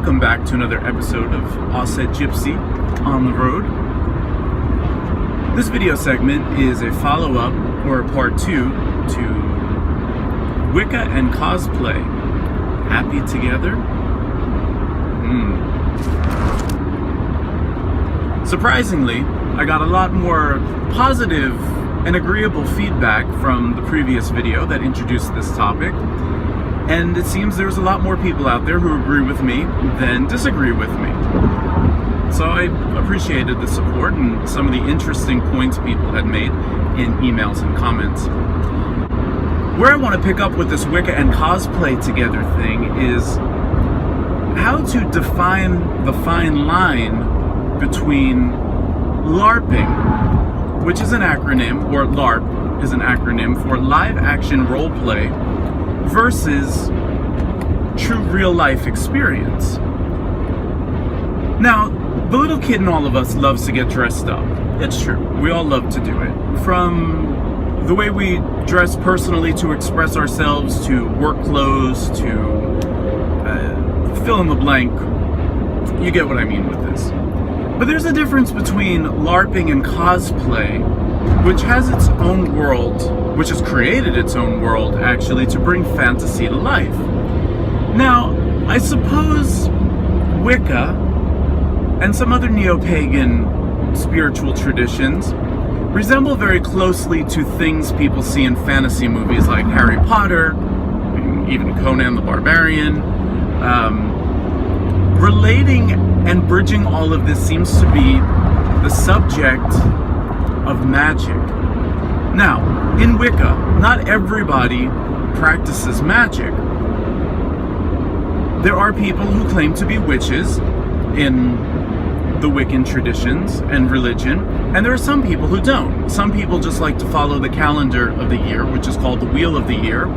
Welcome back to another episode of AusetGypsy on the road. This video segment is a follow-up or a part 2 to Wicca and Cosplay. Happy together? Surprisingly, I got a lot more positive and agreeable feedback from the previous video that introduced this topic. And it seems there's a lot more people out there who agree with me than disagree with me. So I appreciated the support and some of the interesting points people had made in emails and comments. Where I want to pick up with this Wicca and cosplay together thing is how to define the fine line between LARPing, which is an acronym, or LARP is an acronym for live action roleplay, versus true real life experience. Now, the little kid in all of us loves to get dressed up. It's true. We all love to do it. From the way we dress personally to express ourselves, to work clothes, to fill in the blank. You get what I mean with this. But there's a difference between LARPing and cosplay, which has its own world, which has created its own world, actually, to bring fantasy to life. Now, I suppose Wicca and some other neo-pagan spiritual traditions resemble very closely to things people see in fantasy movies like Harry Potter, even Conan the Barbarian. Relating and bridging all of this seems to be the subject of magic. Now, in Wicca, not everybody practices magic. There are people who claim to be witches in the Wiccan traditions and religion, and there are some people who don't. Some people just like to follow the calendar of the year, which is called the Wheel of the Year,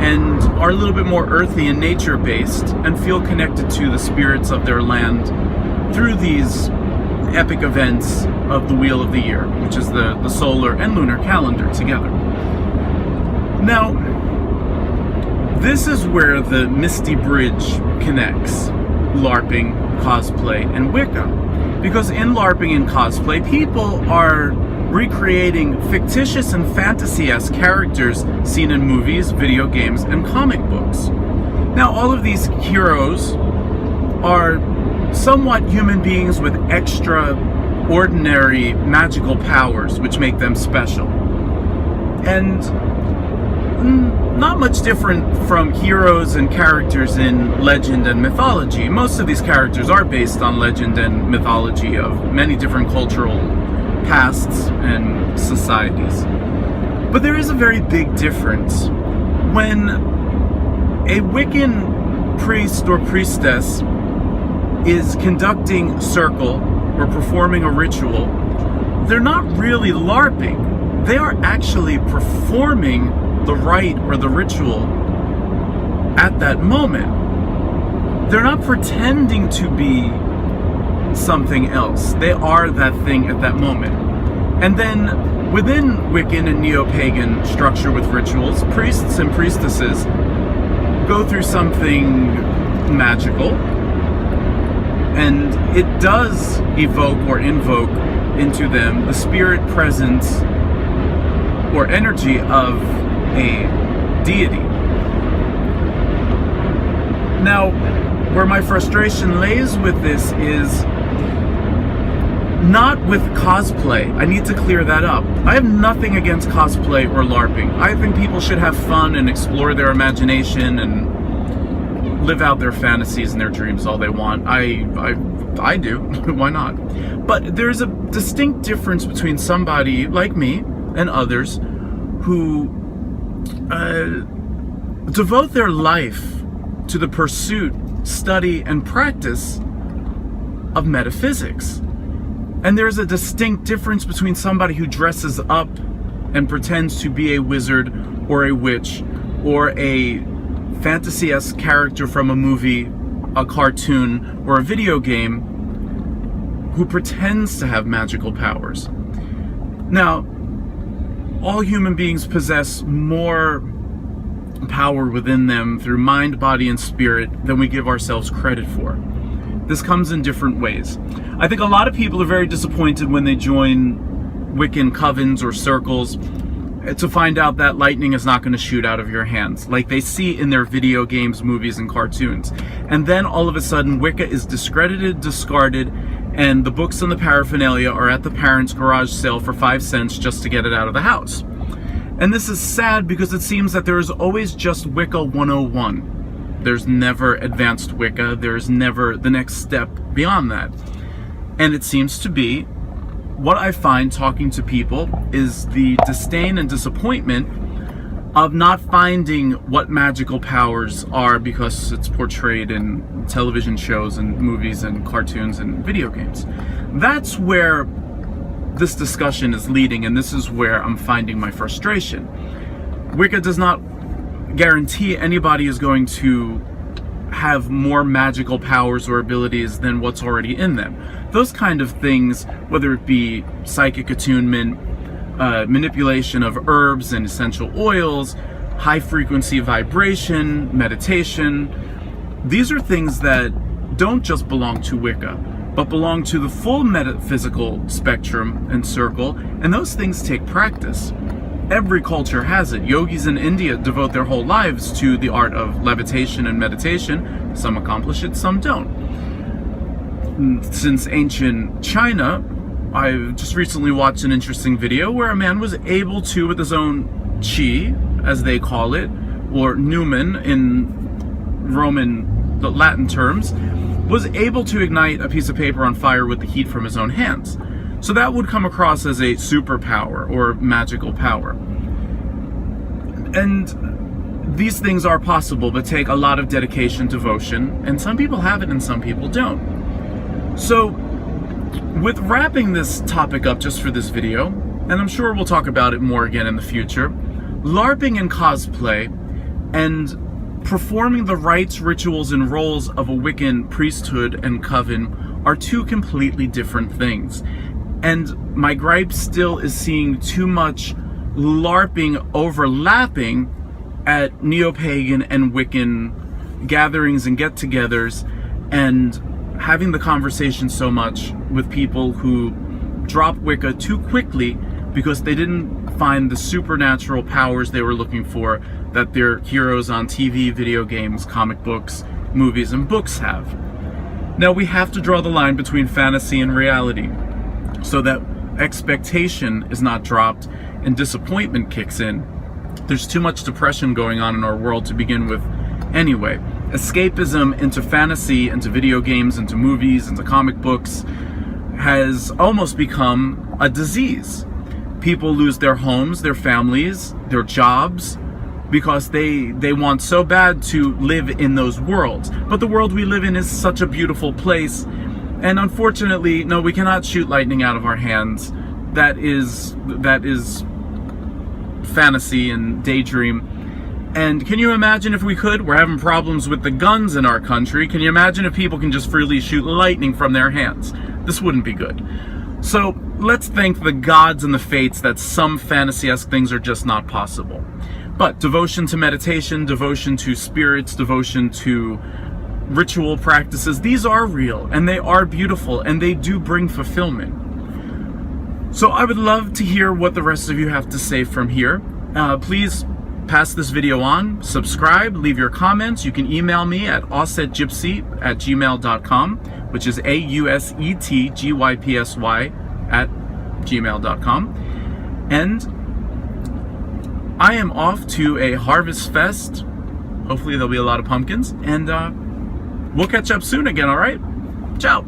and are a little bit more earthy and nature-based, and feel connected to the spirits of their land through these epic events of the Wheel of the Year, which is the solar and lunar calendar together. Now, this is where the Misty Bridge connects LARPing, cosplay, and Wicca. Because in LARPing and cosplay, people are recreating fictitious and fantasy-esque characters seen in movies, video games, and comic books. Now, all of these heroes are somewhat human beings with extraordinary magical powers, which make them special. And not much different from heroes and characters in legend and mythology. Most of these characters are based on legend and mythology of many different cultural pasts and societies. But there is a very big difference. When a Wiccan priest or priestess is conducting circle or performing a ritual, they're not really LARPing. They are actually performing the rite or the ritual at that moment. They're not pretending to be something else. They are that thing at that moment. And then within Wiccan and neo-pagan structure with rituals, priests and priestesses go through something magical, and it does evoke or invoke into them the spirit presence or energy of a deity. Now, where my frustration lays with this is not with cosplay. I need to clear that up. I have nothing against cosplay or LARPing. I think people should have fun and explore their imagination and live out their fantasies and their dreams all they want. I do. Why not? But there's a distinct difference between somebody like me and others who devote their life to the pursuit, study, and practice of metaphysics. And there's a distinct difference between somebody who dresses up and pretends to be a wizard or a witch or a fantasy-esque character from a movie, a cartoon, or a video game who pretends to have magical powers. Now, all human beings possess more power within them through mind, body, and spirit than we give ourselves credit for. This comes in different ways. I think a lot of people are very disappointed when they join Wiccan covens or circles to find out that lightning is not going to shoot out of your hands, like they see in their video games, movies, and cartoons. And then all of a sudden, Wicca is discredited, discarded, and the books and the paraphernalia are at the parents' garage sale for 5 cents just to get it out of the house. And this is sad because it seems that there is always just Wicca 101. There's never advanced Wicca. There's never the next step beyond that. And it seems to be, what I find talking to people is the disdain and disappointment of not finding what magical powers are because it's portrayed in television shows and movies and cartoons and video games. That's where this discussion is leading, and this is where I'm finding my frustration. Wicca does not guarantee anybody is going to have more magical powers or abilities than what's already in them. Those kind of things, whether it be psychic attunement, manipulation of herbs and essential oils, high frequency vibration, meditation, these are things that don't just belong to Wicca, but belong to the full metaphysical spectrum and circle, and those things take practice. Every culture has it. Yogis in India devote their whole lives to the art of levitation and meditation. Some accomplish it, some don't. Since ancient China, I just recently watched an interesting video where a man was able to, with his own chi, as they call it, or numen in the Latin terms, was able to ignite a piece of paper on fire with the heat from his own hands. So that would come across as a superpower or magical power. And these things are possible, but take a lot of dedication, devotion, and some people have it and some people don't. So, with wrapping this topic up just for this video, and I'm sure we'll talk about it more again in the future, LARPing and cosplay and performing the rites, rituals, and roles of a Wiccan priesthood and coven are two completely different things. And my gripe still is seeing too much LARPing overlapping at neo-pagan and Wiccan gatherings and get-togethers, and having the conversation so much with people who drop Wicca too quickly because they didn't find the supernatural powers they were looking for that their heroes on TV, video games, comic books, movies, and books have. Now we have to draw the line between fantasy and reality, so that expectation is not dropped and disappointment kicks in. There's too much depression going on in our world to begin with anyway. Escapism into fantasy, into video games, into movies, into comic books has almost become a disease. People lose their homes, their families, their jobs, because they want so bad to live in those worlds. But the world we live in is such a beautiful place. And unfortunately, no, we cannot shoot lightning out of our hands. That is fantasy and daydream. And can you imagine if we could? We're having problems with the guns in our country. Can you imagine if people can just freely shoot lightning from their hands? This wouldn't be good. So let's thank the gods and the fates that some fantasy-esque things are just not possible. But devotion to meditation, devotion to spirits, devotion to ritual practices, these are real and they are beautiful and they do bring fulfillment. So I would love to hear what the rest of you have to say from here. Please pass this video on, subscribe, leave your comments. You can email me at AusetGypsy@gmail.com, which is AusetGypsy@gmail.com. And I am off to a harvest fest. Hopefully there'll be a lot of pumpkins, and we'll catch up soon again, all right? Ciao.